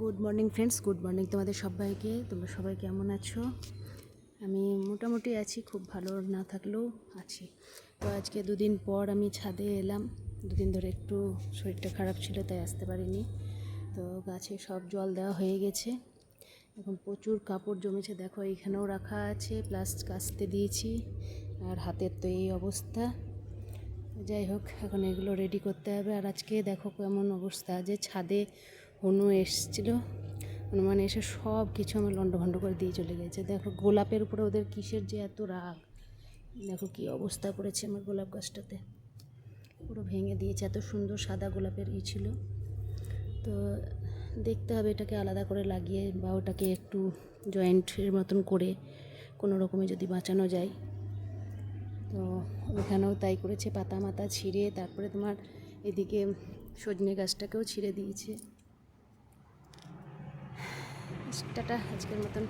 Good morning friends, good morning তোমাদের সবাইকে। তোমরা সবাই কেমন আছো? আমি মোটামুটি আছি, খুব ভালো না থাকলেও আছি। তো আজকে দুদিন পর আমি ছাদে এলাম। দুদিন ধরে একটু শরীরটা খারাপ ছিল, তাই আসতে পারিনি। তো গাছে সব জল দেওয়া হয়ে গেছে। এখন প্রচুর কাপড় জমেছে, দেখো এইখানেও রাখা আছে, প্লাস কাচতে দিয়েছি। আর হাতের তো এই অবস্থা। যাই হোক, এখন এগুলো রেডি করতে হবে। আর আজকে দেখো কেমন অবস্থা, যে ছাদে হনু এসেছিল, হনুমান এসে সব কিছু আমার লন্ডভন্ড করে দিয়ে চলে গেছে। দেখো গোলাপের উপরে ওদের কিসের যে এত রাগ, দেখো কি অবস্থা করেছে আমার গোলাপ গাছটাতে, পুরো ভেঙে দিয়েছে। এত সুন্দর সাদা গোলাপের ছিল। তো দেখতে হবে এটাকে আলাদা করে লাগিয়ে, বা ওটাকে একটু জয়েন্টের মতন করে কোনো রকমে যদি বাঁচানো যায়। তো ওখানেও তাই করেছে, পাতা মাতা ছিঁড়ে, তারপরে তোমার এদিকে সজনে গাছটাকেও ছিঁড়ে দিয়েছে। টাটা, আজকের মতন।